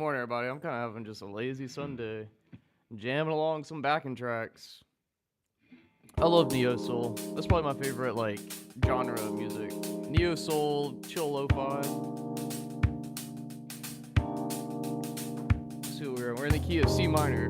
Morning, everybody. I'm kind of having just a lazy Sunday, jamming along some backing tracks. I love neo soul. That's probably my favorite genre of music. Neo soul, chill lo-fi. Let's see what we're in the key of C minor.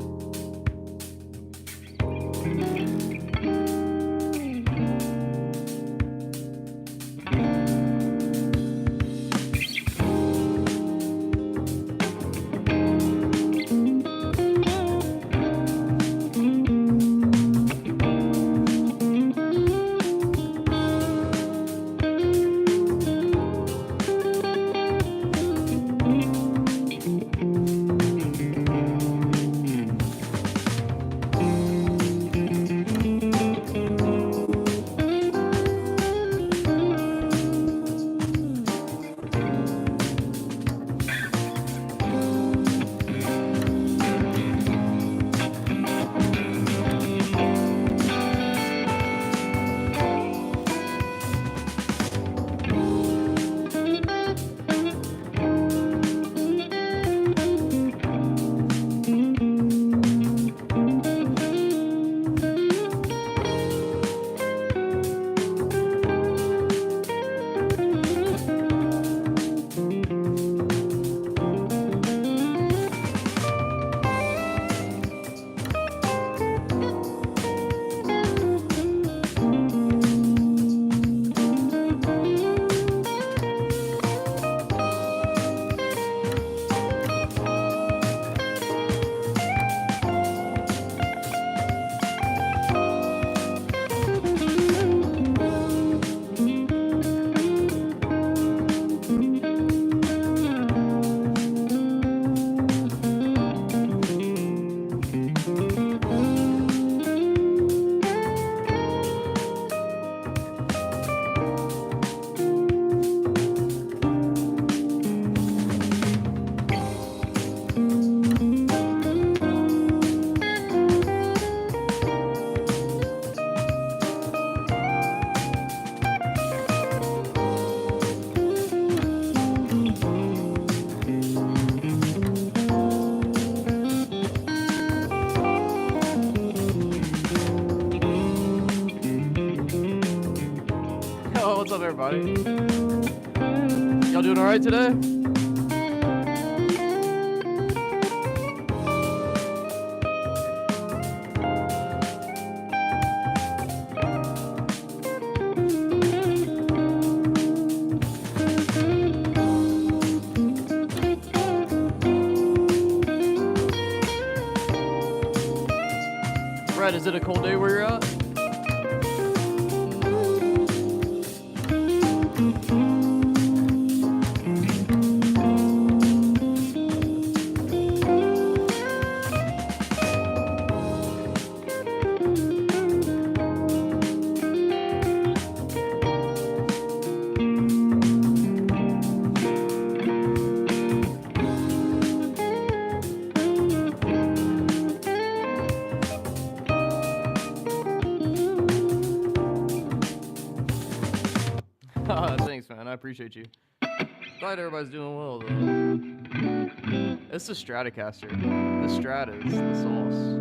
everybody. Y'all doing all right today? Brad, is it a cold day where you're at? Thanks, man. I appreciate you. Glad everybody's doing well, though. It's the Stratocaster. The Strat is the sauce.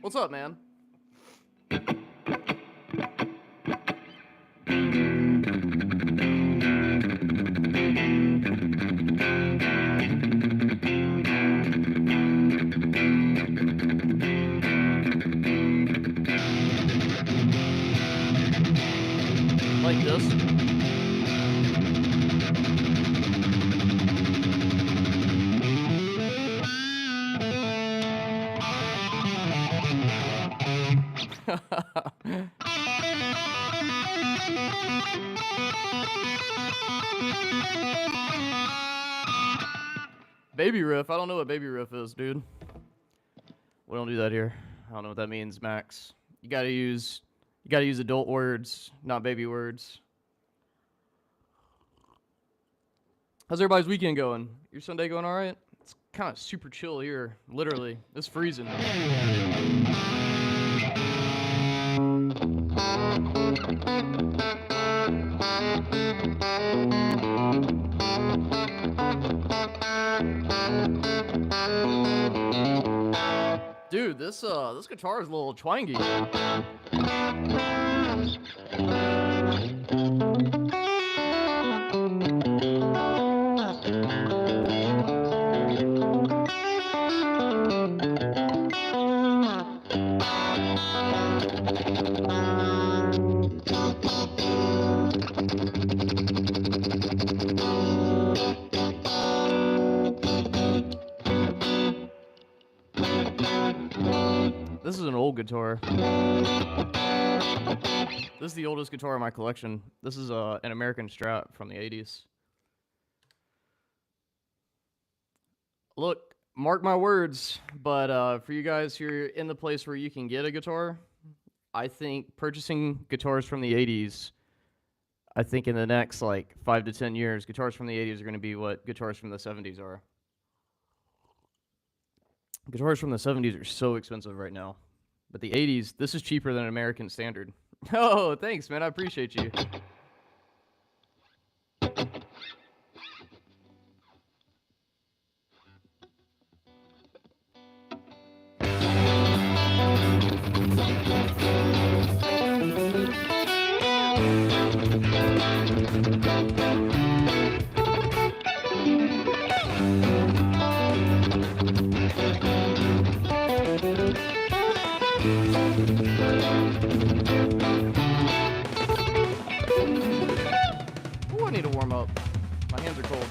What's up, man? Like this? Baby riff. I don't know what baby riff is, dude. We don't do that here. I don't know what that means, Max. You gotta use adult words, not baby words. How's everybody's weekend going? Your Sunday going all right? It's kind of super chill here. Literally, it's freezing. Dude, this guitar is a little twangy. This is an old guitar. This is the oldest guitar in my collection. This is an American Strat from the 80s. Look, mark my words, but for you guys who are in the place where you can get a guitar, I think purchasing guitars from the 80s, I think in the next like 5 to 10 years, guitars from the 80s are going to be what guitars from the 70s are. Guitars from the 70s are so expensive right now. But the 80s, this is cheaper than an American Standard. Oh, thanks, man. I appreciate you. Ooh, I need to warm up. My hands are cold.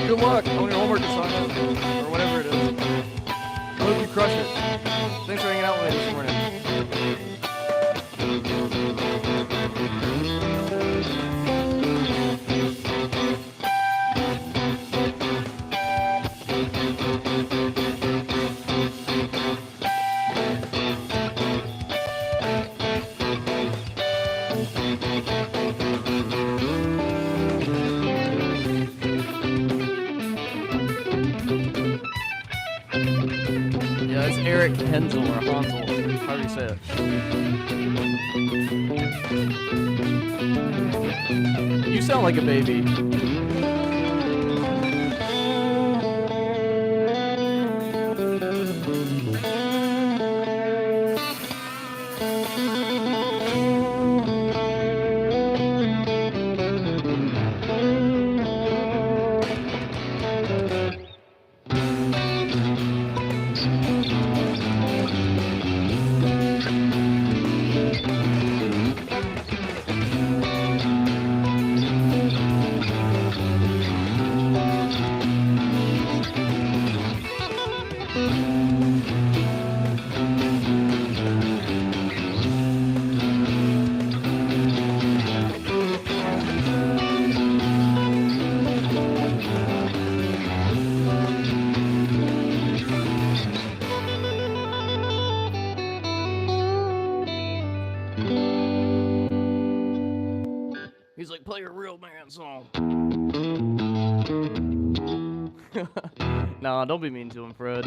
Good luck on your homework assignment, or whatever it is. I hope you crush it. Thanks for hanging out with me this morning. Yeah, it's Eric Hensel or Hansel, however you say it. You sound like a baby. He's like, play a real man song. Nah, don't be mean to him, Fred.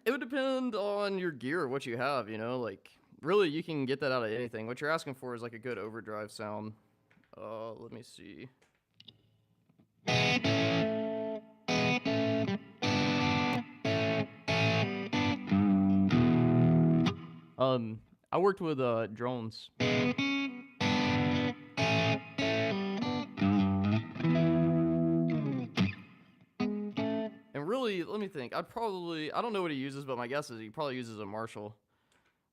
It would depend on your gear, what you have, you know, like, really, you can get that out of anything. What you're asking for is, like, a good overdrive sound. Let me see. I worked with, drones. And really, let me think. I don't know what he uses, but my guess is he probably uses a Marshall.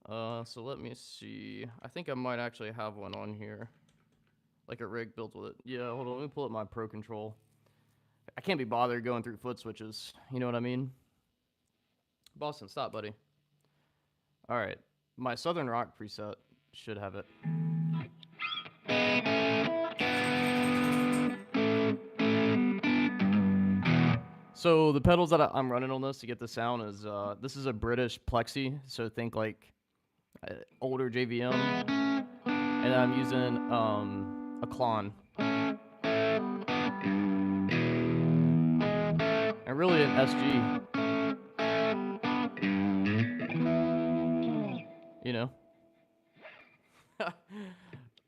So let me see. I think I might actually have one on here. Like a rig built with it. Yeah, hold on. Let me pull up my Pro Control. I can't be bothered going through foot switches. You know what I mean? Boston, stop, buddy. Alright. My Southern Rock preset should have it. So the pedals that I'm running on this to get the sound is, this is a British Plexi, so think like older JVM, and I'm using a Klon. And really an SG. You know?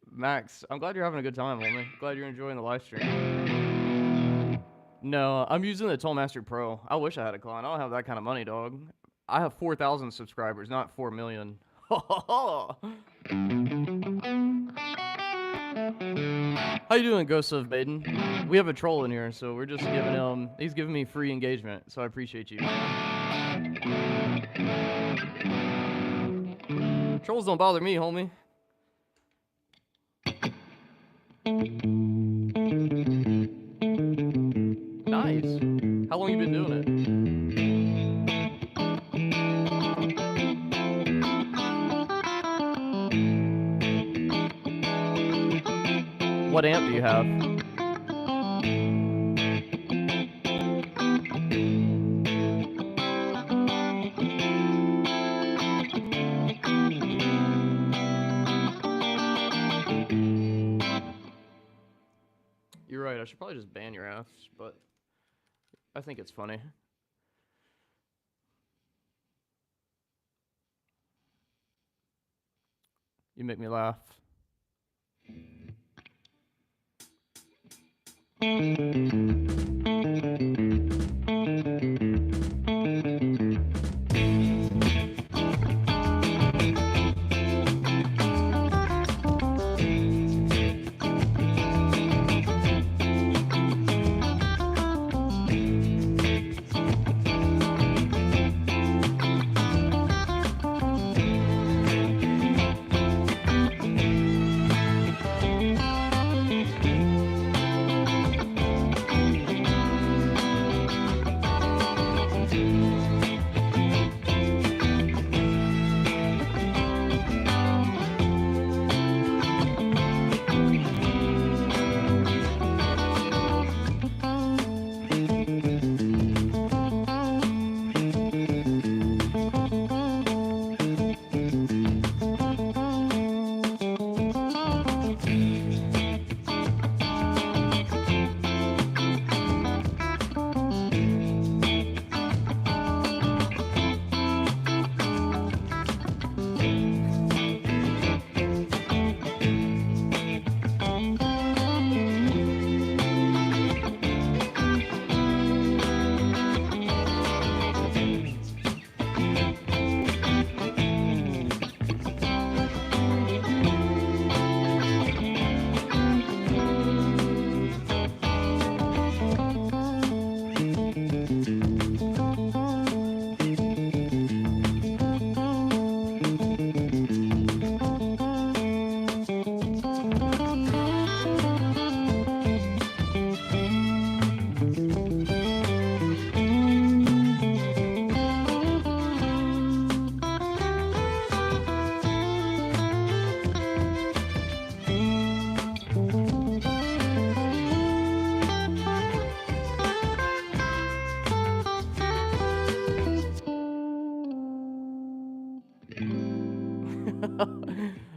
Max, I'm glad you're having a good time, homie. Glad you're enjoying the live stream. No, I'm using the Tollmaster Pro. I wish I had a Klon. I don't have that kind of money, dog. I have 4,000 subscribers, not 4 million. How you doing, Ghost of Baden? We have a troll in here, so we're just giving him... He's giving me free engagement, so I appreciate you. Trolls don't bother me, homie. Nice. How long you been doing it? What amp do you have? You're right, I should probably just ban your ass, but I think it's funny. You make me laugh.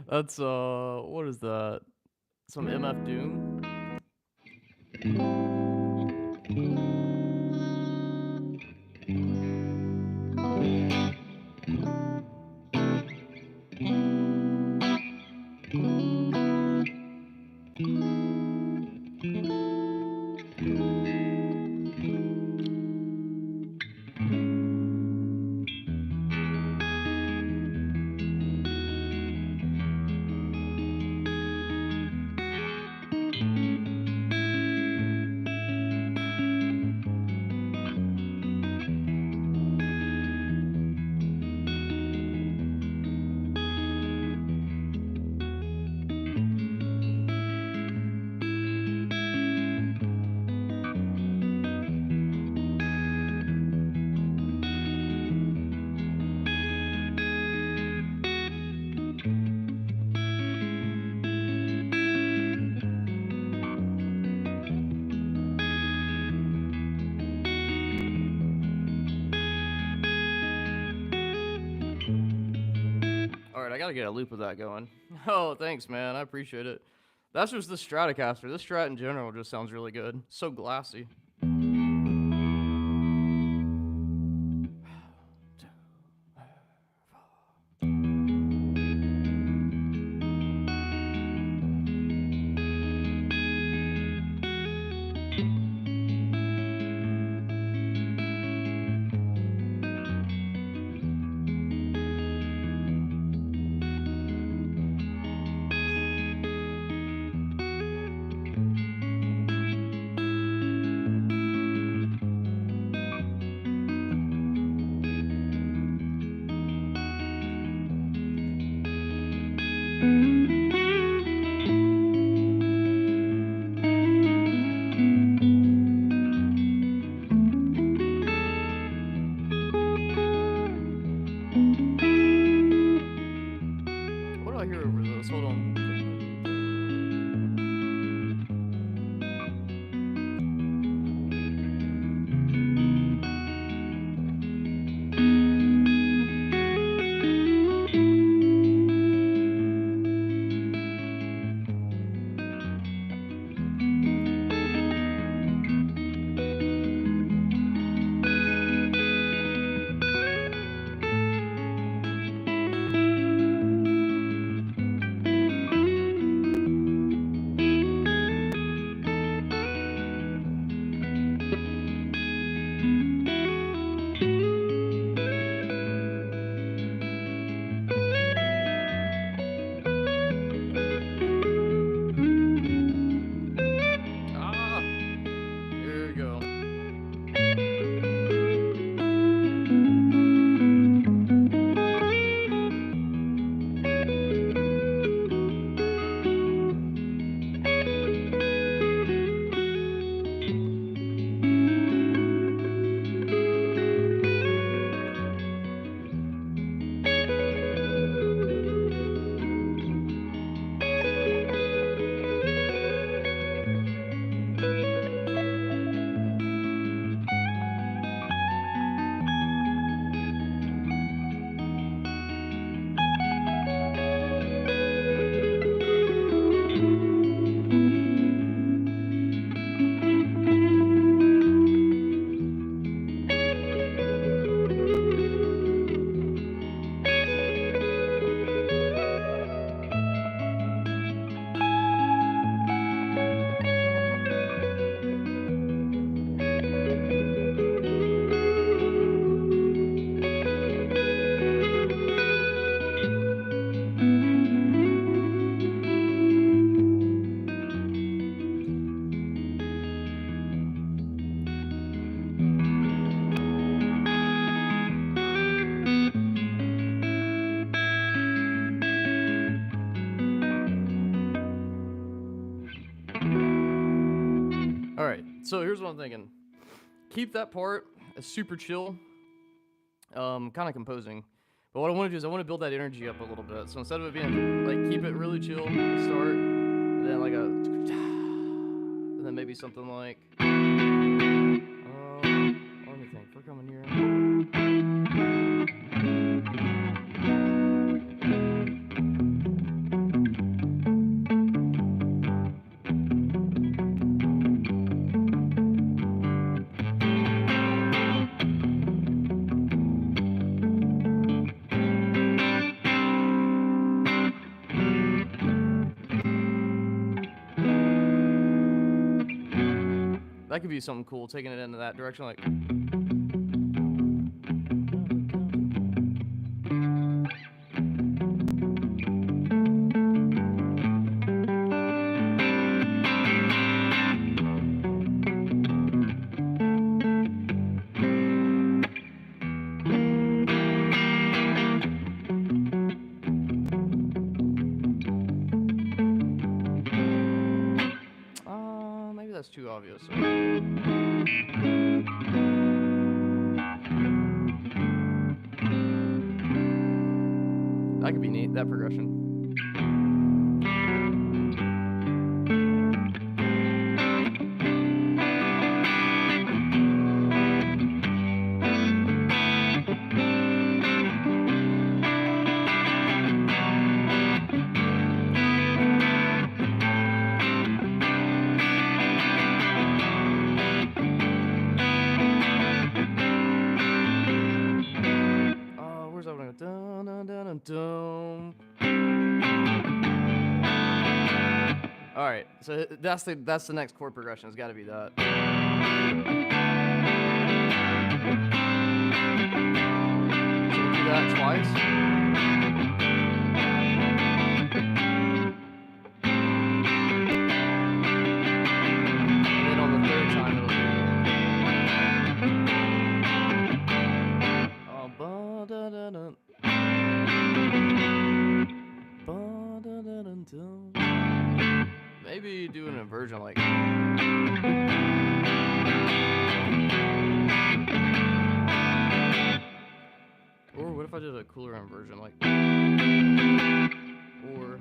That's what is that? Some MF Doom? All right, I gotta get a loop of that going. Oh, thanks, man. I appreciate it. That's just the Stratocaster. This Strat in general just sounds really good. So glassy. What do I hear over this? Hold on. Ah, here we go. All right, so here's what I'm thinking. Keep that part as super chill, kind of composing. But what I want to do is I want to build that energy up a little bit. So instead of it being like keep it really chill to start, and then like a, and then maybe something like, let me think. We're coming here. That could be something cool, taking it into that direction, like. Maybe that's too obvious. That could be neat, that progression. Where's that one? Dun, dun, dun, dun, dun. All right, so that's the next chord progression. It's got to be that. So we'll do that twice. And then on the third time it'll be. Ba-da-da-dun. Ba-da-da-dun-dun. Maybe do an inversion like. Or what if I did a cooler inversion like. Or.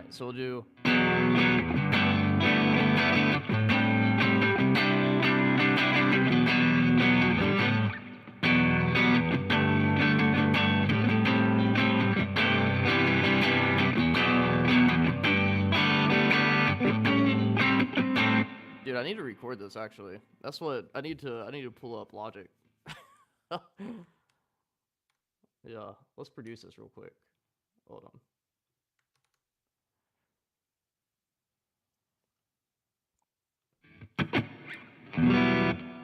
So we'll do. Dude, I need to record this actually. That's what I need to pull up Logic. Yeah, let's produce this real quick. Hold on.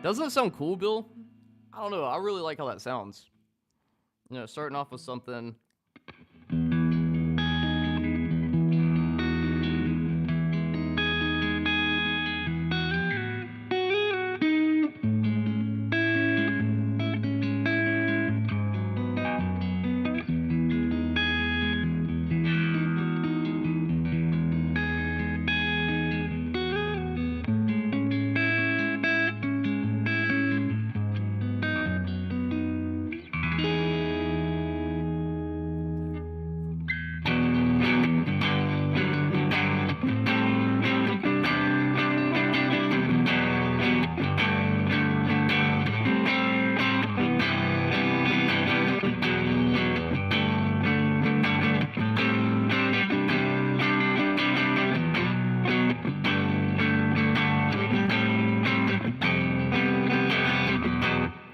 Doesn't it sound cool, Bill? I don't know. I really like how that sounds. You know, starting off with something.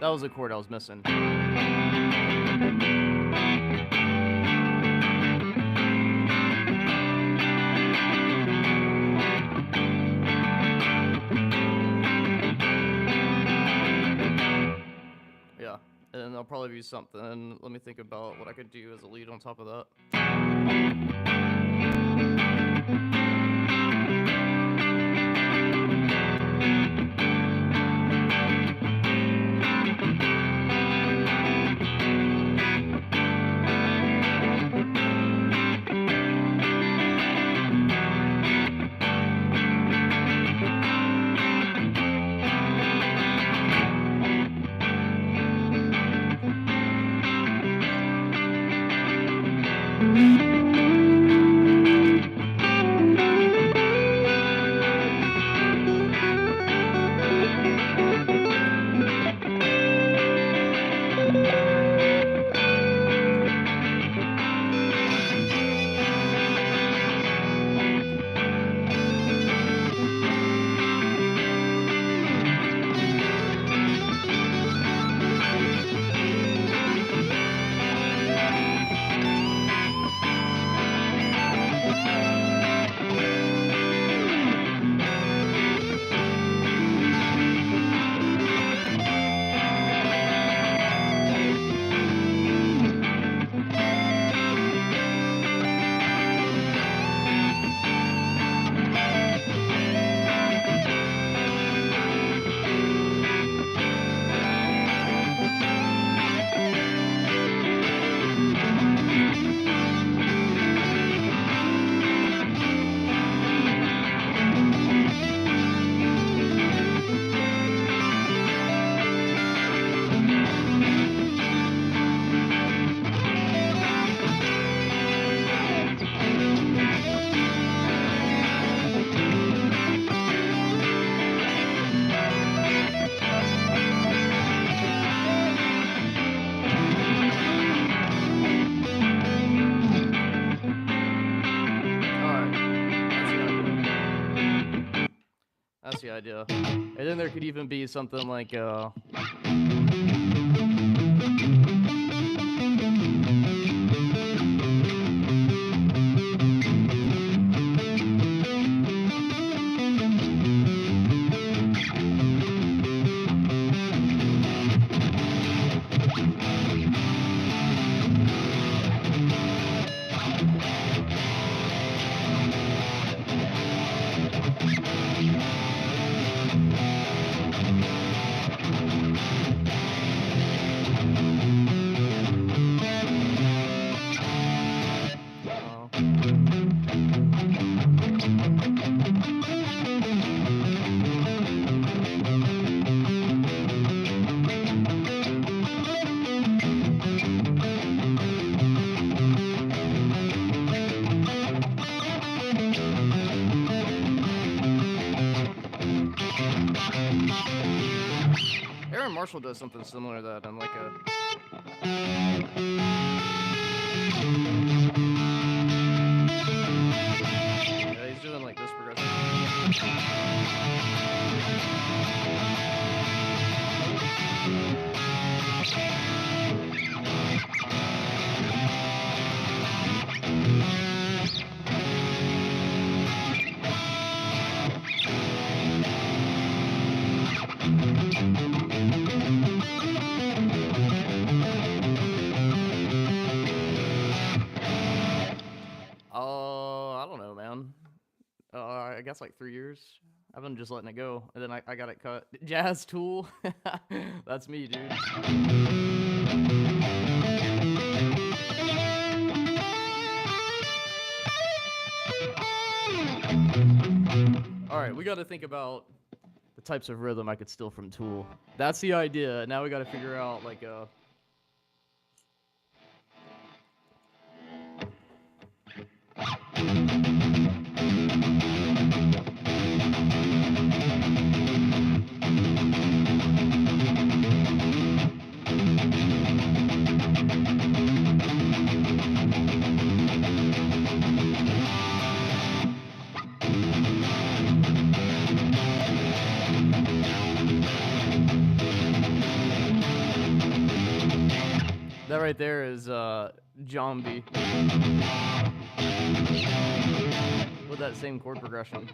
That was the chord I was missing. Yeah, and then there'll probably be something. Let me think about what I could do as a lead on top of that. idea. And then there could even be something like Aaron Marshall does something similar to that in like a. Yeah, he's doing like this progression. I don't know, man. I guess like 3 years. I've been just letting it go, and then I got it cut. Jazz Tool, that's me, dude. All right, we got to think about the types of rhythm I could steal from Tool. That's the idea. Now we got to figure out like a. That right there is John B. With that same chord progression.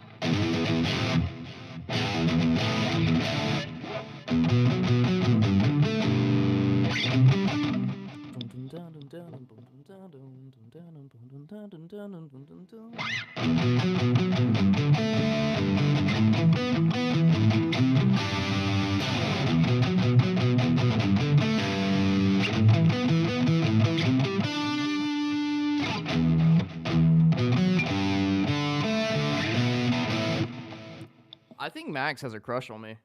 I think Max has a crush on me.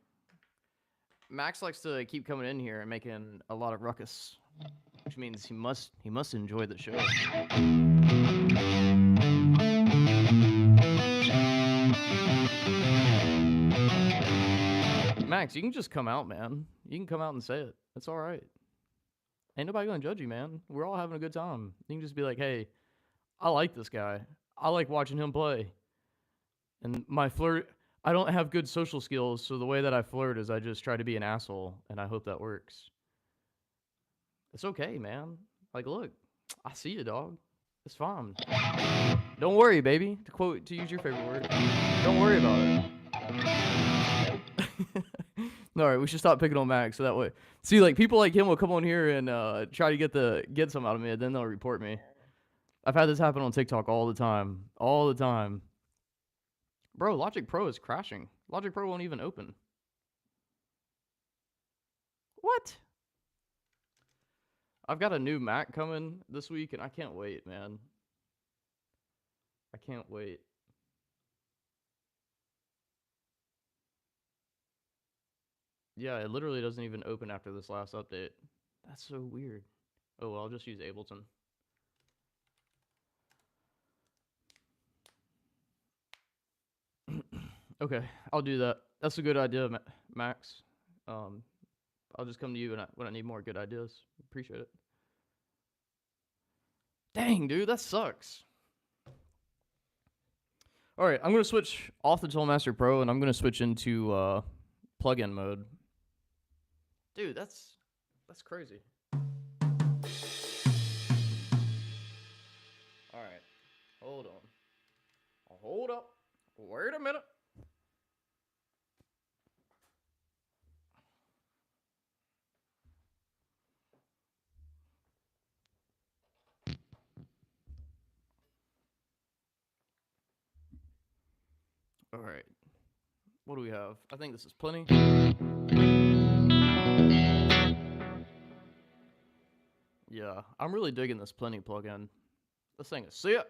Max likes to keep coming in here and making a lot of ruckus, which means he must enjoy the show. Max, you can just come out, man. You can come out and say it. It's all right. Ain't nobody gonna judge you, man. We're all having a good time. You can just be like, hey, I like this guy. I like watching him play. And I don't have good social skills, so the way that I flirt is I just try to be an asshole, and I hope that works. It's okay, man. Like, look, I see you, dog. It's fine. Don't worry, baby. To use your favorite word. Don't worry about it. All right, we should stop picking on Max so that way. See, like people like him will come on here and try to get some out of me, and then they'll report me. I've had this happen on TikTok all the time. Bro, Logic Pro is crashing. Logic Pro won't even open. What? I've got a new Mac coming this week, and I can't wait, man. I can't wait. Yeah, it literally doesn't even open after this last update. That's so weird. Oh, well, I'll just use Ableton. Okay, I'll do that. That's a good idea, Max. I'll just come to you when I need more good ideas. Appreciate it. Dang, dude, that sucks. All right, I'm gonna switch off the Toolmaster Pro and I'm gonna switch into plugin mode. Dude, that's crazy. All right, hold on. Hold up. Wait a minute. All right. What do we have? I think this is plenty. Yeah, I'm really digging this Plenty plugin. This thing is sick.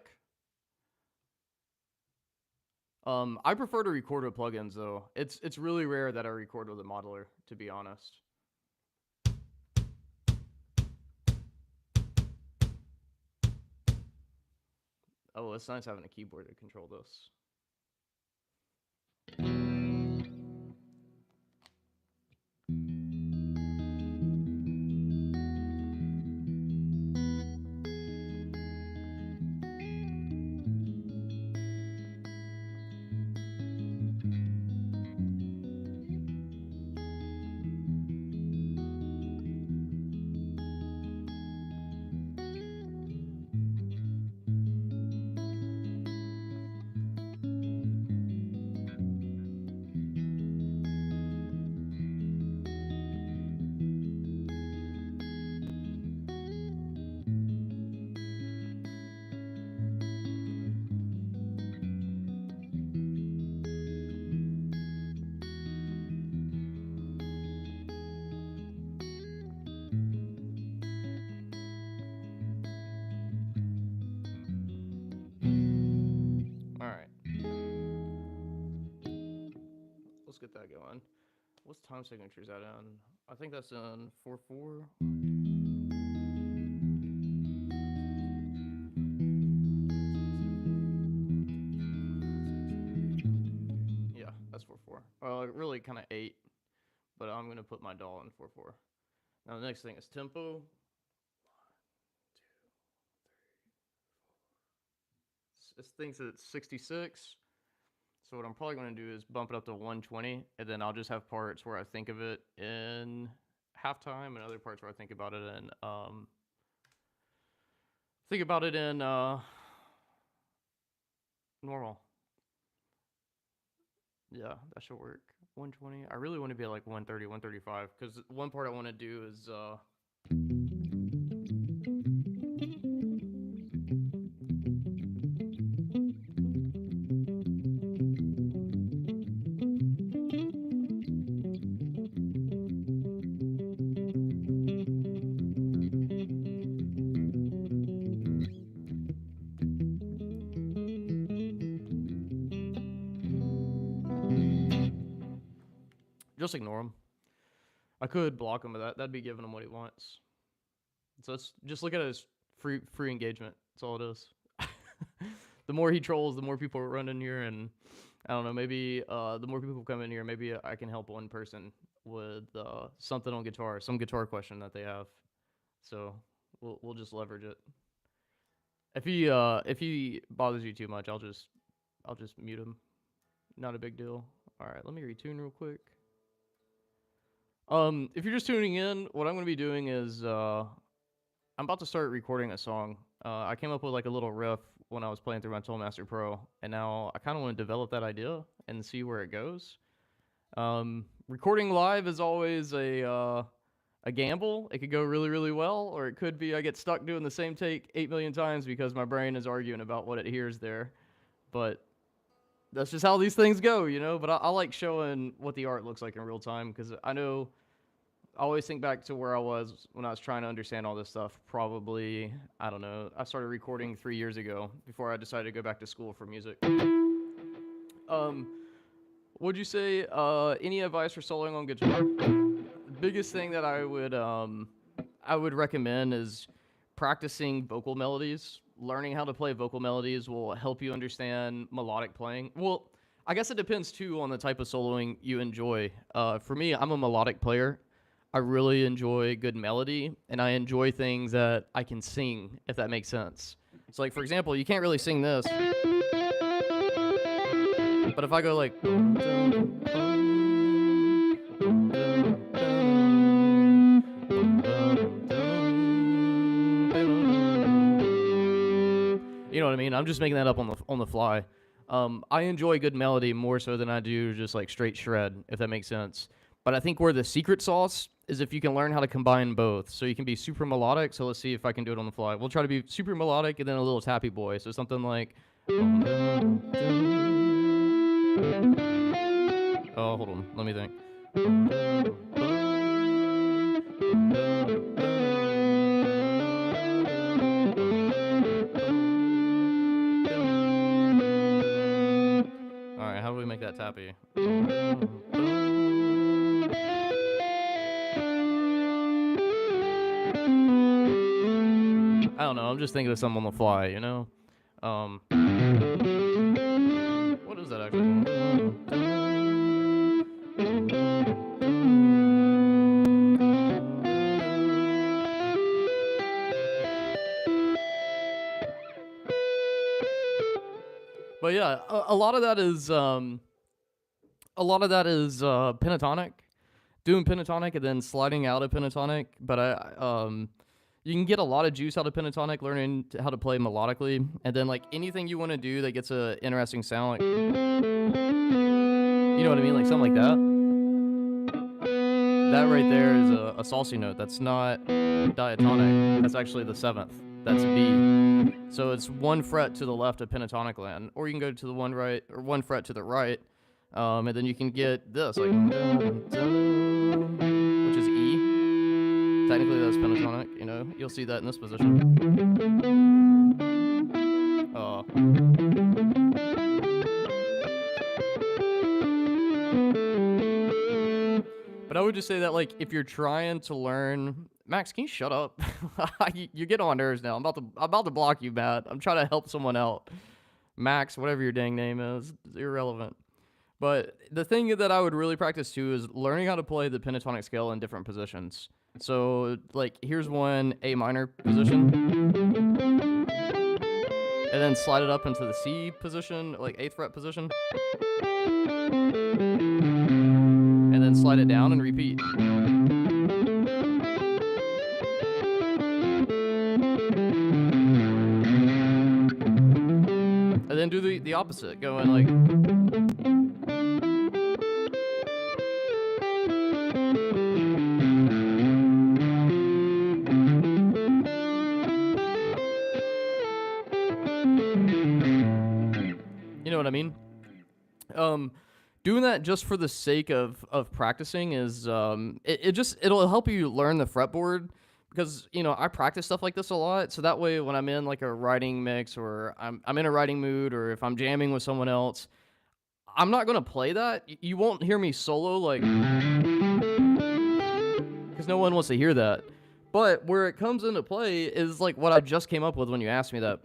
I prefer to record with plugins though. It's really rare that I record with a modeler, to be honest. Oh, it's nice having a keyboard to control this. Let's get that going. What's time signatures that in? I think that's in 4/4. Yeah, that's 4/4. Really kind of 8, but I'm gonna put my DAW in 4/4. Now the next thing is tempo. 1, 2, 3, 4. It thinks it's 66. So what I'm probably going to do is bump it up to 120, and then I'll just have parts where I think of it in halftime, and other parts where I think about it in normal. Yeah, that should work. 120. I really want to be at like 130, 135, because one part I want to do is just ignore him. I could block him, but that'd be giving him what he wants. So let's just look at it as free engagement. That's all it is. The more he trolls, the more people run in here, and I don't know, maybe the more people come in here, maybe I can help one person with something on guitar, some guitar question that they have. So we'll just leverage it. If he bothers you too much, I'll just mute him. Not a big deal. All right, let me retune real quick. If you're just tuning in, what I'm going to be doing is I'm about to start recording a song. I came up with like a little riff when I was playing through my Toolmaster Pro, and now I kind of want to develop that idea and see where it goes. Recording live is always a gamble. It could go really, really well, or it could be I get stuck doing the same take 8 million times because my brain is arguing about what it hears there. But that's just how these things go, you know? But I like showing what the art looks like in real time, because I know I always think back to where I was when I was trying to understand all this stuff. Probably, I don't know, I started recording 3 years ago before I decided to go back to school for music. Would you say any advice for soloing on guitar? Biggest thing that I would recommend is practicing vocal melodies. Learning how to play vocal melodies will help you understand melodic playing. Well, I guess it depends too on the type of soloing you enjoy. For me, I'm a melodic player. I really enjoy good melody, and I enjoy things that I can sing, if that makes sense. So like, for example, you can't really sing this But if I go like, you know what I mean? I'm just making that up on the fly. I enjoy good melody more so than I do just like straight shred, if that makes sense. But I think where the secret sauce is if you can learn how to combine both. So you can be super melodic. So let's see if I can do it on the fly. We'll try to be super melodic and then a little tappy boy. So something like. Oh, hold on. Let me think. Alright, how do we make that tappy? I don't know. I'm just thinking of something on the fly, you know? What is that actually? But yeah, a lot of that is pentatonic, doing pentatonic and then sliding out of pentatonic. But you can get a lot of juice out of pentatonic, learning how to play melodically, and then like anything you want to do that gets a interesting sound, like you know what I mean, like something like that. That right there is a saucy note. That's not diatonic. That's actually the seventh. That's B. So it's one fret to the left of pentatonic land, or you can go to the one right or one fret to the right, and then you can get this like, which is E. Technically, that's pentatonic. You know, you'll see that in this position. But I would just say that, like, if you're trying to learn, Max, can you shut up? You get on nerves now. I'm about to block you, Matt. I'm trying to help someone out. Max, whatever your dang name is irrelevant. But the thing that I would really practice too is learning how to play the pentatonic scale in different positions. So, like, here's one A minor position, and then slide it up into the C position, like 8th fret position, and then slide it down and repeat. And then do the opposite, going like. You know what I mean? Doing that just for the sake of practicing is it'll help you learn the fretboard, because you know I practice stuff like this a lot, so that way when I'm in like a writing mix or I'm in a writing mood, or if I'm jamming with someone else, I'm not gonna play that. You won't hear me solo, like, because no one wants to hear that. But where it comes into play is like what I just came up with when you asked me that.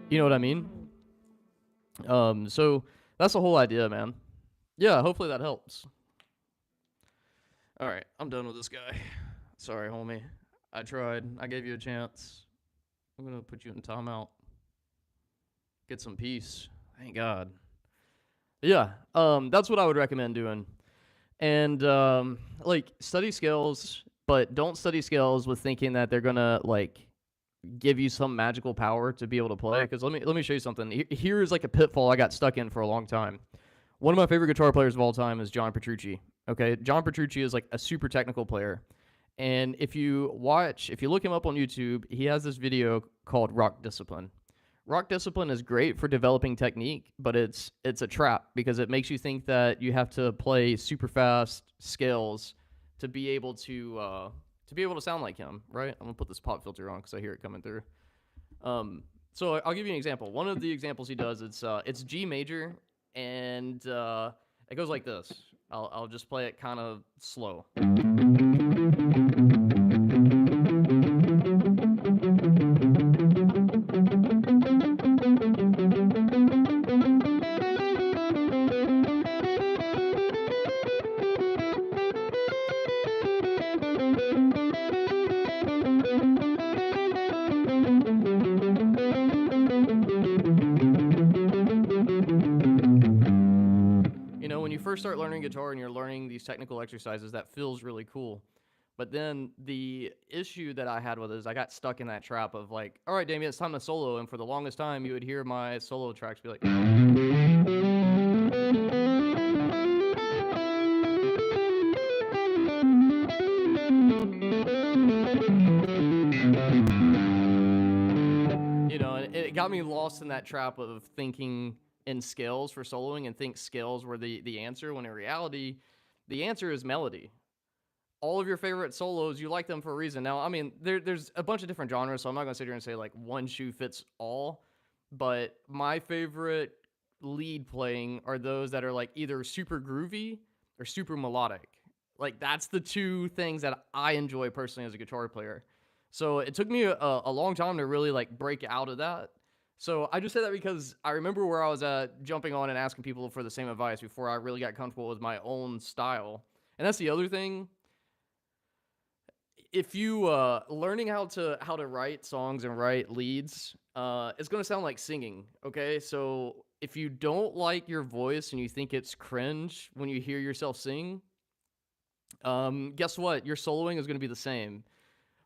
You know what I mean? So that's the whole idea, man. Yeah, hopefully that helps. All right, I'm done with this guy. Sorry, homie. I tried. I gave you a chance. I'm gonna put you in timeout. Get some peace. Thank God. Yeah, that's what I would recommend doing. And like, study scales, but don't study scales with thinking that they're gonna like give you some magical power to be able to play. Because let me show you something. Here is like a pitfall I got stuck in for a long time. One of my favorite guitar players of all time is John Petrucci. Okay, John Petrucci is like a super technical player. And if you look him up on YouTube, he has this video called Rock Discipline. Rock Discipline is great for developing technique, but it's a trap, because it makes you think that you have to play super fast scales to be able to sound like him, right? I'm gonna put this pop filter on because I hear it coming through. So I'll give you an example. One of the examples he does, it's G major, and it goes like this. I'll just play it kind of slow. first start learning guitar and you're learning these technical exercises, that feels really cool. But then the issue that I had with it is I got stuck in that trap of like, all right, Damien, it's time to solo. And for the longest time, you would hear my solo tracks be like, and it got me lost in that trap of thinking in scales for soloing and think scales were the answer, when in reality, the answer is melody. All of your favorite solos, you like them for a reason. Now, I mean, there's a bunch of different genres, so I'm not going to sit here and say, like, one shoe fits all. But my favorite lead playing are those that are, like, either super groovy or super melodic. Like, that's the two things that I enjoy personally as a guitar player. So it took me a long time to really, like, break out of that. So I just say that because I remember where I was at jumping on and asking people for the same advice before I really got comfortable with my own style. And that's the other thing. If you learning how to write songs and write leads, it's gonna sound like singing. Okay, so if you don't like your voice and you think it's cringe when you hear yourself sing, guess what? Your soloing is gonna be the same.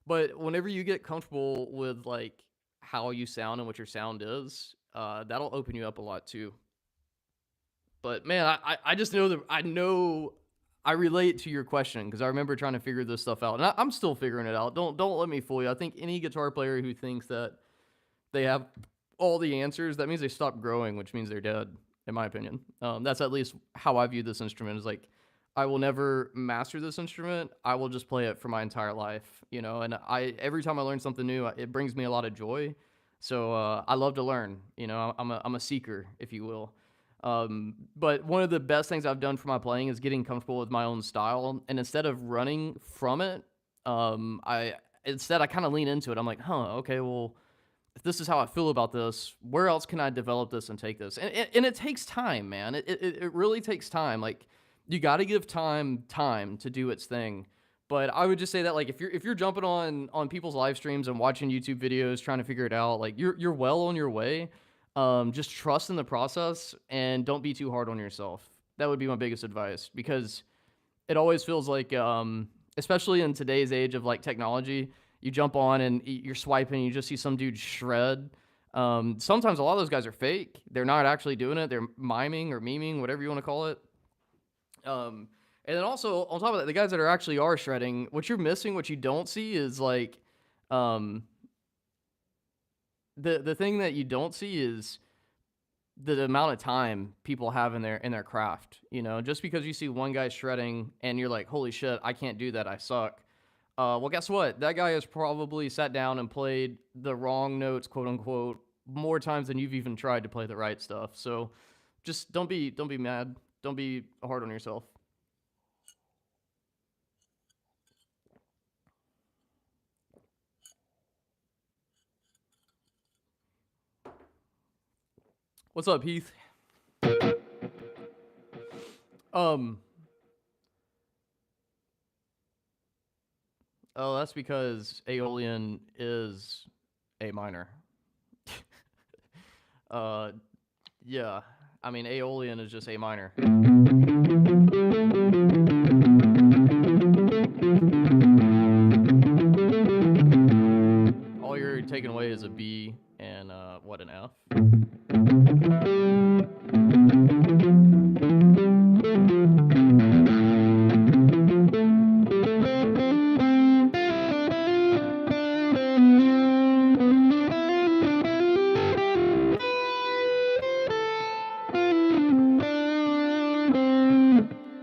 But whenever you get comfortable with like how you sound and what your sound is, that'll open you up a lot too. But man, I just know that I relate to your question because I remember trying to figure this stuff out, and I'm still figuring it out. Don't let me fool you. I think any guitar player who thinks that they have all the answers, that means they stopped growing, which means they're dead, in my opinion. That's at least how I view this instrument. Is like, I will never master this instrument. I will just play it for my entire life, And every time I learn something new, it brings me a lot of joy. So I love to learn. I'm a seeker, if you will. But one of the best things I've done for my playing is getting comfortable with my own style. And instead of running from it, I kind of lean into it. I'm like, okay, well, if this is how I feel about this, where else can I develop this and take this? And it takes time, man. It really takes time. Like, you got to give time to do its thing. But I would just say that, like, if you're jumping on people's live streams and watching YouTube videos trying to figure it out, like, you're well on your way. Just trust in the process and don't be too hard on yourself. That would be my biggest advice, because it always feels like, especially in today's age of like technology, you jump on and you're swiping and you just see some dude shred. Sometimes a lot of those guys are fake. They're not actually doing it. They're miming or memeing, whatever you want to call it. And then also on top of that, the guys that actually are shredding, what you're missing, what you don't see is like, the thing that you don't see is the amount of time people have in their craft. Just because you see one guy shredding and you're like, holy shit, I can't do that, I suck. Well, guess what? That guy has probably sat down and played the wrong notes, quote unquote, more times than you've even tried to play the right stuff. So just don't be mad. Don't be hard on yourself. What's up, Heath? Oh, that's because Aeolian is A minor. Yeah. I mean, Aeolian is just A minor. All you're taking away is a B and an F.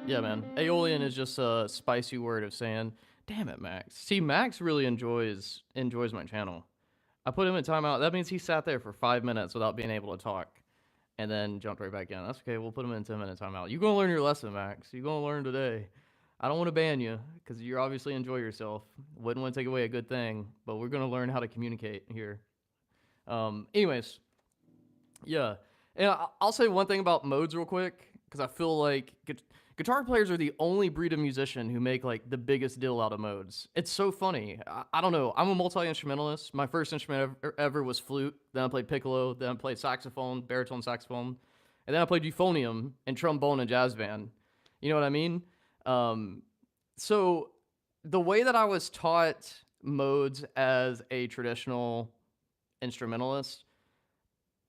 Yeah, man. Aeolian is just a spicy word of saying, damn it, Max. See, Max really enjoys my channel. I put him in timeout. That means he sat there for 5 minutes without being able to talk and then jumped right back in. That's okay. We'll put him in 10-minute timeout. You're going to learn your lesson, Max. You're going to learn today. I don't want to ban you because you obviously enjoy yourself. Wouldn't want to take away a good thing, but we're going to learn how to communicate here. Anyways, yeah. And I'll say one thing about modes real quick, because I feel like guitar players are the only breed of musician who make like the biggest deal out of modes. It's so funny. I don't know. I'm a multi-instrumentalist. My first instrument ever was flute. Then I played piccolo. Then I played saxophone, baritone saxophone. And then I played euphonium and trombone and jazz band. You know what I mean? Um, so the way that I was taught modes as a traditional instrumentalist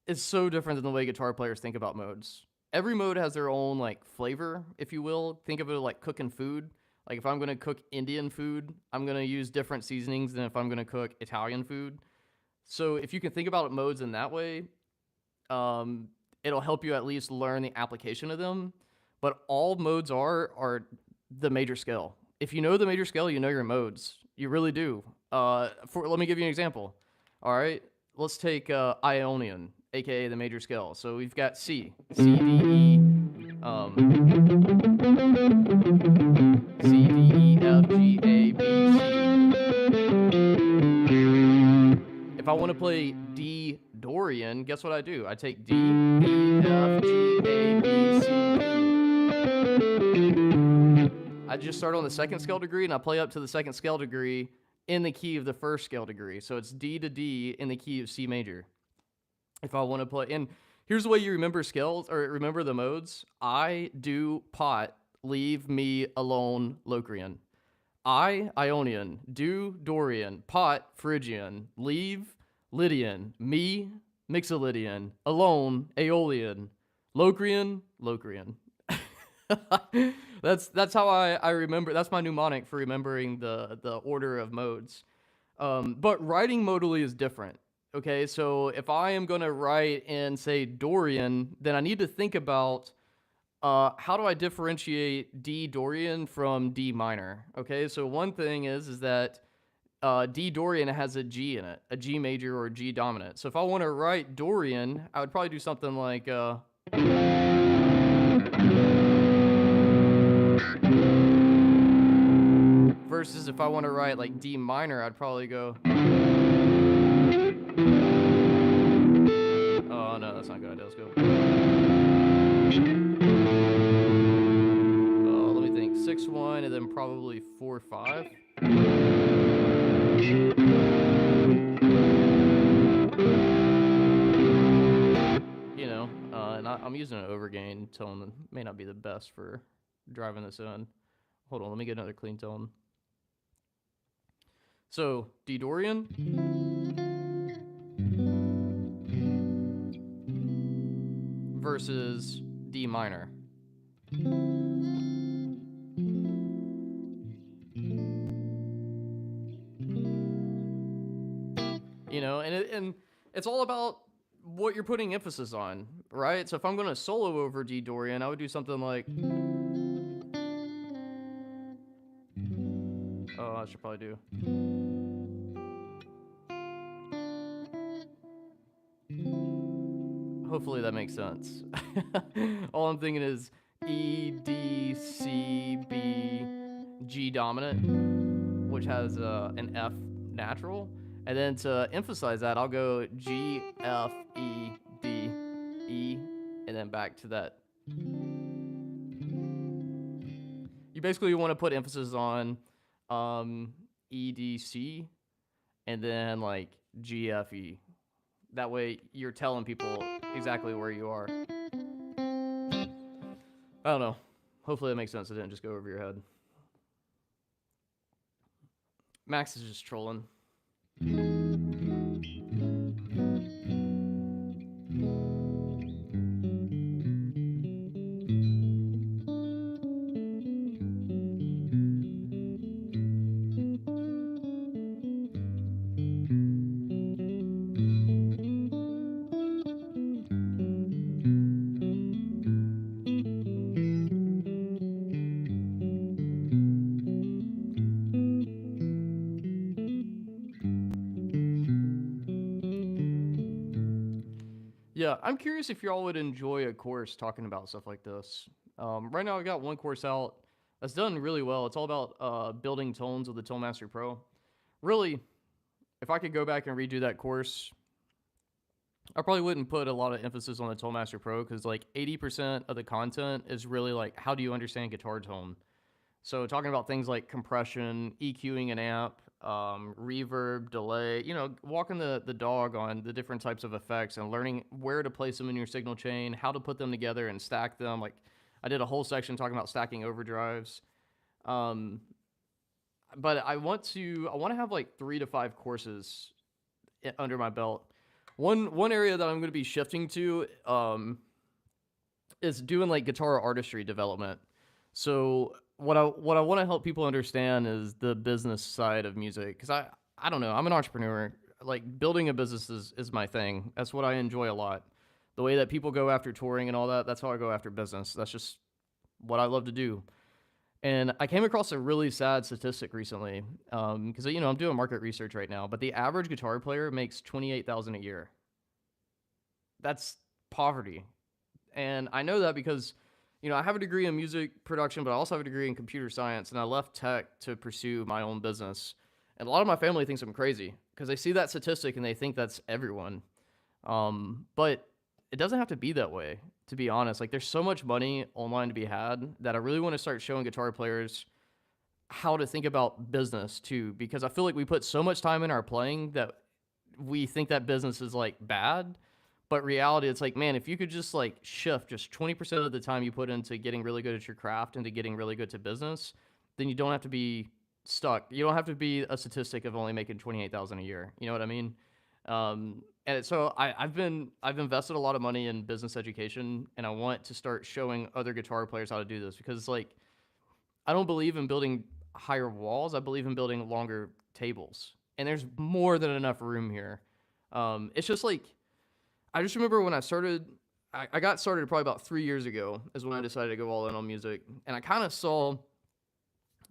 is so different than the way guitar players think about modes. Every mode has their own like flavor, if you will. Think of it like cooking food. Like if I'm gonna cook Indian food, I'm gonna use different seasonings than if I'm gonna cook Italian food. So if you can think about modes in that way, um, it'll help you at least learn the application of them. But all modes are the major scale. If you know the major scale, you know your modes. You really do. Let me give you an example. All right, let's take Ionian, aka the major scale. So we've got C, C, D, E, C, D, E, F, G, A, B, C. If I want to play D Dorian, guess what I do? I take D, E, F, G, A, B, C, D. I just start on the second scale degree and I play up to the second scale degree in the key of the first scale degree. So it's D to D in the key of C major. If I want to play, and here's the way you remember scales or remember the modes: I, do, pot, leave, me, alone, Locrian. I, Ionian, do, Dorian, pot, Phrygian, leave, Lydian, me, Mixolydian, alone, Aeolian, Locrian, Locrian. That's how I remember. That's my mnemonic for remembering the order of modes. But writing modally is different. Okay, so if I am going to write in say Dorian, then I need to think about how do I differentiate D Dorian from D minor? Okay, so one thing is that D Dorian has a G in it, a G major or a G dominant. So if I want to write Dorian, I would probably do something like versus if I want to write like D minor, I'd probably go. Oh no, that's not a good idea. Let's go. Let me think. 6-1 and then probably 4-5. You know, and I'm using an overgain tone that may not be the best for driving this in. Hold on, let me get another clean tone. So D Dorian. Versus D minor. You know, and it's all about what you're putting emphasis on, right? So if I'm going to solo over D Dorian, I would do something like. Oh, I should probably do. Hopefully that makes sense. All I'm thinking is E, D, C, B, G dominant, which has an F natural. And then to emphasize that, I'll go G, F, E, D, E, and then back to that. You basically want to put emphasis on E, D, C, and then like G, F, E. That way you're telling people exactly where you are. I don't know. Hopefully that makes sense. It didn't just go over your head. Max is just trolling. Yeah, I'm curious if y'all would enjoy a course talking about stuff like this. Right now, I got one course out that's done really well. It's all about building tones with the Tone Master Pro. Really, if I could go back and redo that course, I probably wouldn't put a lot of emphasis on the Tone Master Pro because like 80% of the content is really like how do you understand guitar tone. So talking about things like compression, EQing an amp, reverb, delay, you know, walking the dog on the different types of effects and learning where to place them in your signal chain, how to put them together and stack them. Like I did a whole section talking about stacking overdrives. Um, but I want to have like 3 to 5 courses under my belt. One area that I'm going to be shifting to is doing like guitar artistry development. So what I want to help people understand is the business side of music, because I don't know, I'm an entrepreneur. Like building a business is my thing. That's what I enjoy a lot. The way that people go after touring and all that, that's how I go after business. That's just what I love to do. And I came across a really sad statistic recently, because I'm doing market research right now. But the average guitar player makes 28,000 a year. That's poverty, and I know that because I have a degree in music production, but I also have a degree in computer science, and I left tech to pursue my own business. And a lot of my family thinks I'm crazy because they see that statistic and they think that's everyone. But it doesn't have to be that way, to be honest. Like, there's so much money online to be had that I really want to start showing guitar players how to think about business too, because I feel like we put so much time in our playing that we think that business is like bad. But reality, it's like, man, if you could just like shift just 20% of the time you put into getting really good at your craft into getting really good to business, then you don't have to be stuck. You don't have to be a statistic of only making 28,000 a year. You know what I mean? And so I've invested a lot of money in business education, and I want to start showing other guitar players how to do this, because like I don't believe in building higher walls. I believe in building longer tables, and there's more than enough room here. It's just like I just remember when I started. I got started probably about 3 years ago, is when I decided to go all in on music, and I kind of saw,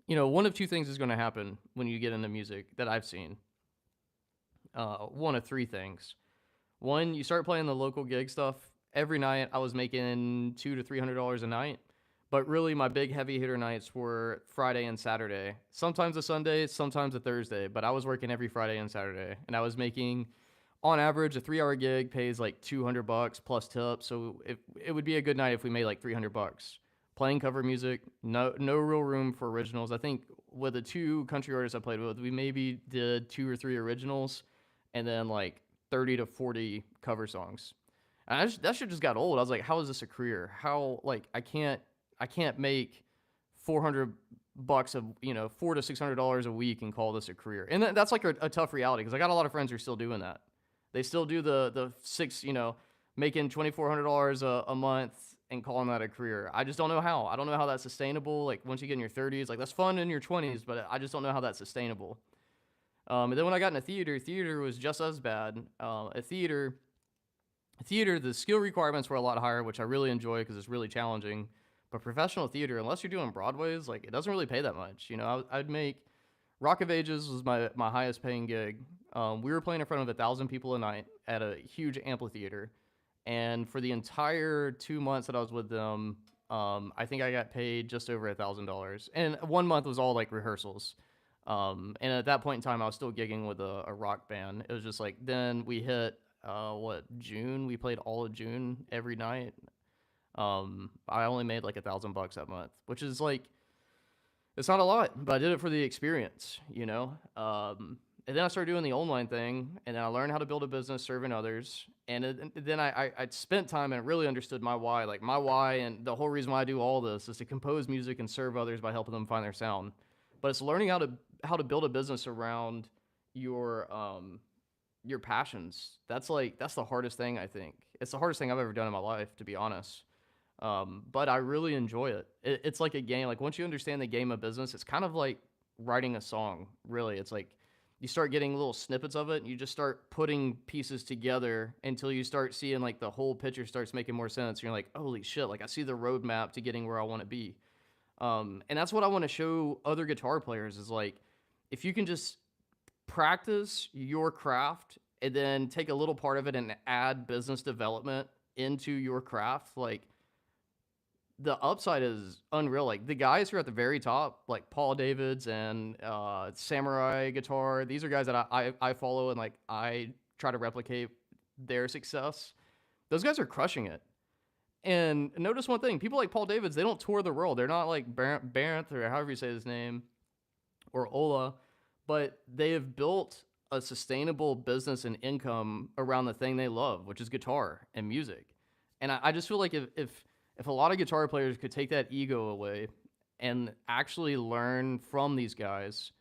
one of two things is going to happen when you get into music that I've seen. One of three things. One, you start playing the local gig stuff. Every night I was making $200 to $300 a night, but really my big heavy hitter nights were Friday and Saturday. Sometimes a Sunday, sometimes a Thursday, but I was working every Friday and Saturday, and I was making, on average, a 3-hour gig pays like $200 plus tips. So it would be a good night if we made like $300. Playing cover music, no real room for originals. I think with the 2 country artists I played with, we maybe did 2 or 3 originals, and then like 30 to 40 cover songs. And that shit just got old. I was like, how is this a career? How, like, I can't make $400 of, $400 to $600 a week and call this a career. And that's like a tough reality, because I got a lot of friends who are still doing that. They still do the six, making $2,400 a month and calling that a career. I just don't know how. I don't know how that's sustainable. Like, once you get in your 30s, like, that's fun in your 20s, but I just don't know how that's sustainable. And then when I got into theater was just as bad. Theater, the skill requirements were a lot higher, which I really enjoy because it's really challenging. But professional theater, unless you're doing Broadways, like, it doesn't really pay that much. I'd make Rock of Ages was my highest paying gig. We were playing in front of 1,000 people a night at a huge amphitheater, and for the entire 2 months that I was with them, I think I got paid just over $1,000. And 1 month was all like rehearsals. And at that point in time, I was still gigging with a rock band. It was just like, then we hit June. We played all of June every night. I only made like $1,000 that month, which is like, it's not a lot, but I did it for the experience, and then I started doing the online thing, and then I learned how to build a business serving others. And then I spent time and really understood my why. Like, my why and the whole reason why I do all this is to compose music and serve others by helping them find their sound. But it's learning how to build a business around your passions. That's the hardest thing, I think. It's the hardest thing I've ever done in my life, to be honest. But I really enjoy it. It's like a game. Like, once you understand the game of business, it's kind of like writing a song, really. It's like you start getting little snippets of it, and you just start putting pieces together until you start seeing like the whole picture starts making more sense. You're like, holy shit, like, I see the roadmap to getting where I want to be. And that's what I want to show other guitar players, is like, if you can just practice your craft and then take a little part of it and add business development into your craft, like, the upside is unreal. Like, the guys who are at the very top, like Paul Davids and Samurai Guitar, these are guys that I follow, and like I try to replicate their success. Those guys are crushing it. And notice one thing: people like Paul Davids, they don't tour the world. They're not like Barenth, or however you say his name, or Ola, but they have built a sustainable business and income around the thing they love, which is guitar and music. And I just feel like if if a lot of guitar players could take that ego away and actually learn from these guys,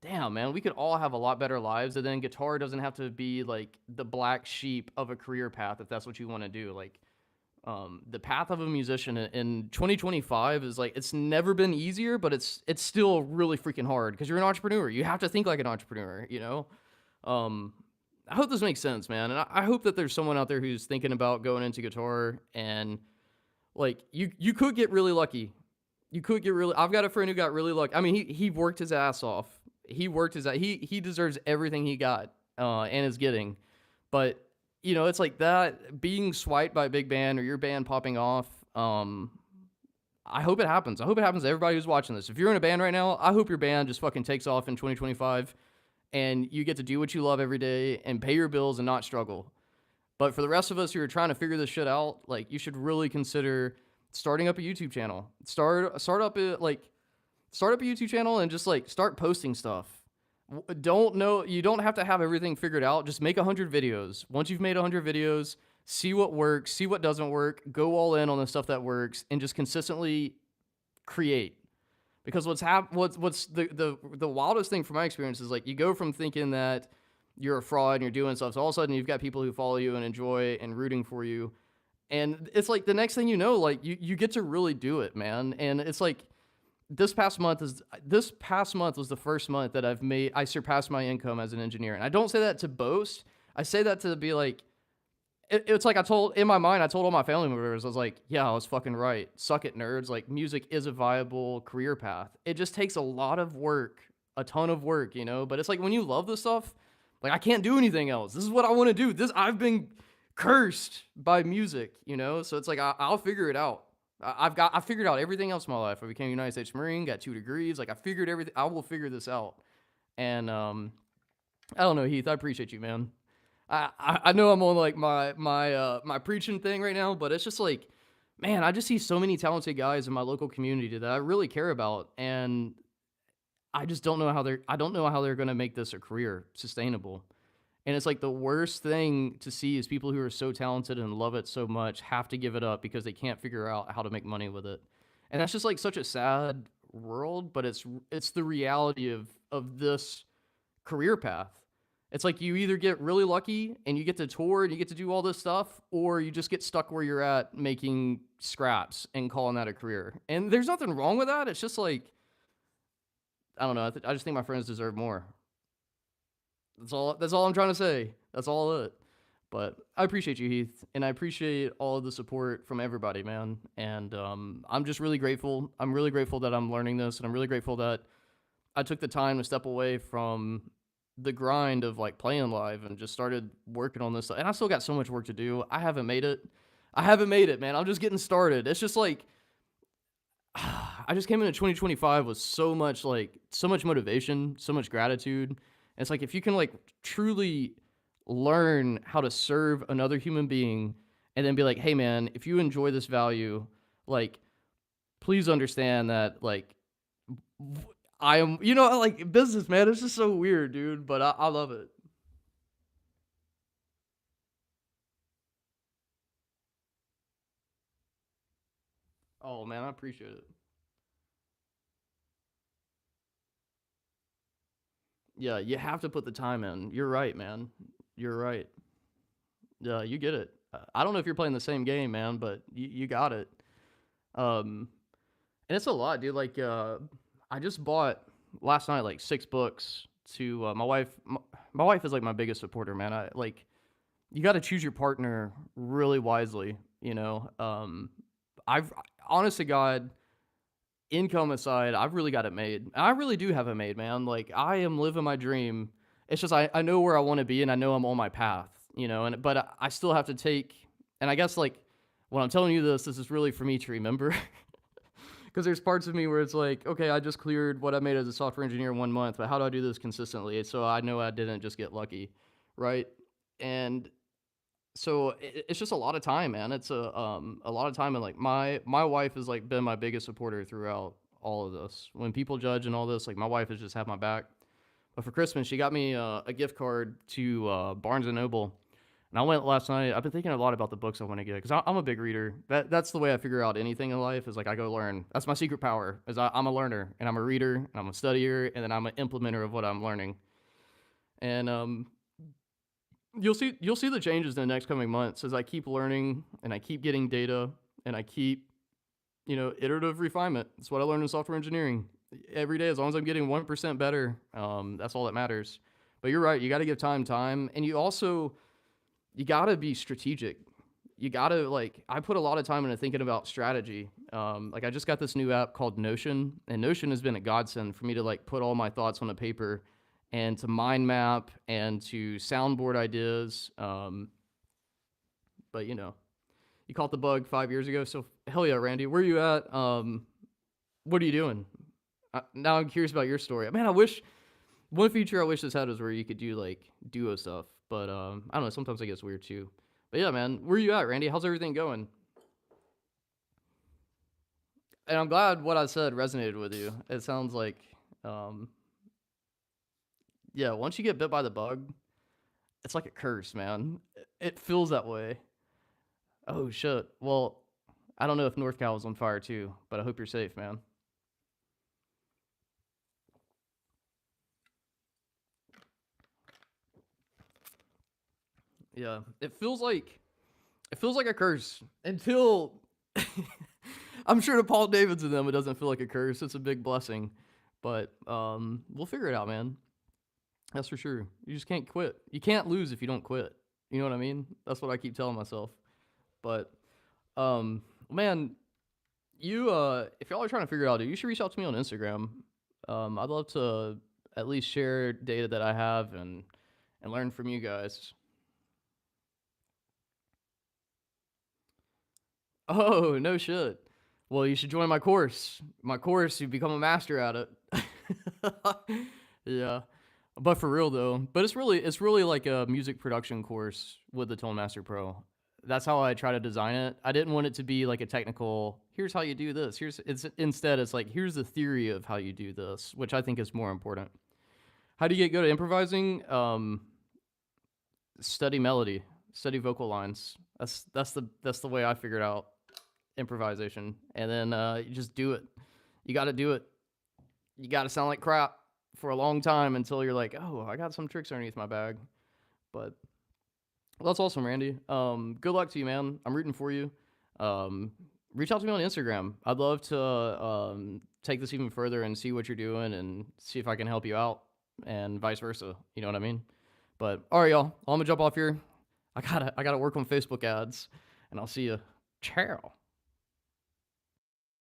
damn, man, we could all have a lot better lives. And then guitar doesn't have to be like the black sheep of a career path if that's what you want to do. Like, the path of a musician in 2025 is like it's never been easier, but it's still really freaking hard because you're an entrepreneur. You have to think like an entrepreneur, you know. Um, I hope this makes sense, man, and I hope that there's someone out there who's thinking about going into guitar and like you could get really lucky. You could get really. I've got a friend who got really lucky. I mean, he worked his ass off. He worked his he deserves everything he got and is getting, but you know, it's like that being swiped by a big band or your band popping off. I hope it happens. I hope it happens to everybody who's watching this. If you're in a band right now, I hope your band just fucking takes off in 2025 and you get to do what you love every day and pay your bills and not struggle. But for the rest of us who are trying to figure this shit out, like you should really consider starting up a YouTube channel. Start up a YouTube channel and just like start posting stuff. You don't have to have everything figured out. Just make 100 videos. Once you've made 100 videos, see what works, see what doesn't work, go all in on the stuff that works, and just consistently create. Because what's the wildest thing from my experience is like you go from thinking that you're a fraud and you're doing stuff, so all of a sudden you've got people who follow you and enjoy and rooting for you, and it's like the next thing you know, like you get to really do it, man. And it's like this past month was the first month that I surpassed my income as an engineer. And I don't say that to boast. I say that to be like, it's like I told all my family members, I was like, yeah, I was fucking right. Suck it, nerds. Like music is a viable career path. It just takes a lot of work, a ton of work, you know, but it's like when you love this stuff, like I can't do anything else. This is what I want to do. I've been cursed by music, you know? So it's like, I'll figure it out. I figured out everything else in my life. I became a United States Marine, got 2 degrees. Like I figured everything. I will figure this out. And I don't know, Heath. I appreciate you, man. I know I'm on like my preaching thing right now, but it's just like, man, I just see so many talented guys in my local community that I really care about, and I just don't know how they're gonna make this a career sustainable. And it's like the worst thing to see is people who are so talented and love it so much have to give it up because they can't figure out how to make money with it. And that's just like such a sad world, but it's the reality of this career path. It's like you either get really lucky and you get to tour and you get to do all this stuff, or you just get stuck where you're at making scraps and calling that a career. And there's nothing wrong with that. It's just like, I don't know. I just think my friends deserve more. That's all I'm trying to say. That's all it. But I appreciate you, Heath, and I appreciate all of the support from everybody, man. And I'm just really grateful. I'm really grateful that I'm learning this, and I'm really grateful that I took the time to step away from the grind of like playing live and just started working on this stuff. And I still got so much work to do. I haven't made it, man. I'm just getting started. It's just like I just came into 2025 with so much motivation, so much gratitude. And it's like if you can like truly learn how to serve another human being and then be like, hey man, if you enjoy this value, like please understand that like I am, you know, like business, man. It's just so weird, dude. But I love it. Oh man, I appreciate it. Yeah, you have to put the time in. You're right, man. You're right. Yeah, you get it. I don't know if you're playing the same game, man, but you got it. Um, and it's a lot, dude. Like, I just bought last night like 6 books to my wife. My wife is like my biggest supporter, man. I like you got to choose your partner really wisely. You know, I've honest to God, income aside, I've really got it made. I really do have it made, man. Like I am living my dream. It's just I know where I want to be and I know I'm on my path, you know, and but I still have to take and I guess like when I'm telling you this is really for me to remember because there's parts of me where it's like, okay, I just cleared what I made as a software engineer in 1 month, but how do I do this consistently? So I know I didn't just get lucky, right? And so it's just a lot of time, man. It's a lot of time, and like my wife has like been my biggest supporter throughout all of this. When people judge and all this, like my wife has just had my back. But for Christmas, she got me a gift card to Barnes and Noble, And I went last night. I've been thinking a lot about the books I want to get because I'm a big reader. That's the way I figure out anything in life is like I go learn. That's my secret power. Is I'm a learner and I'm a reader and I'm a studier and then I'm an implementer of what I'm learning. And you'll see the changes in the next coming months as I keep learning and I keep getting data and I keep iterative refinement. That's what I learned in software engineering. Every day, as long as I'm getting 1% better, that's all that matters. But you're right. You got to give time, and you got to be strategic. You got to I put a lot of time into thinking about strategy. I just got this new app called Notion, and Notion has been a godsend for me to put all my thoughts on a paper and to mind map and to soundboard ideas. But you caught the bug 5 years ago, so hell yeah, Randy. Where are you at? What are you doing? Now I'm curious about your story. Man, one feature I wish this had was where you could do duo stuff, but I don't know. Sometimes it gets weird too. But yeah, man, where are you at, Randy? How's everything going? And I'm glad what I said resonated with you. It sounds like, yeah, once you get bit by the bug, it's like a curse, man. It feels that way. Oh shit. Well, I don't know if North Cal is on fire too, but I hope you're safe, man. Yeah, it feels like a curse until I'm sure to Paul Davids and them it doesn't feel like a curse. It's a big blessing, but we'll figure it out, man. That's for sure. You just can't quit. You can't lose if you don't quit. You know what I mean? That's what I keep telling myself. But man, you if y'all are trying to figure it out, dude, you should reach out to me on Instagram. I'd love to at least share data that I have and learn from you guys. Oh, no shit. Well, you should join my course. My course, you become a master at it. Yeah. But for real though, but it's really like a music production course with the Tone Master Pro. That's how I try to design it. I didn't want it to be like a technical, here's how you do this. It's like here's the theory of how you do this, which I think is more important. How do you get good at improvising? Study melody, study vocal lines. That's the way I figured out improvisation. And then you just do it. You got to do it. You got to sound like crap for a long time until you're like, oh, I got some tricks underneath my bag. But well, that's awesome, Randy. Good luck to you, man. I'm rooting for you. Reach out to me on Instagram. I'd love to take this even further and see what you're doing and see if I can help you out and vice versa. You know what I mean? But all right, y'all. I'm gonna jump off here. I gotta work on Facebook ads, and I'll see you. Ciao.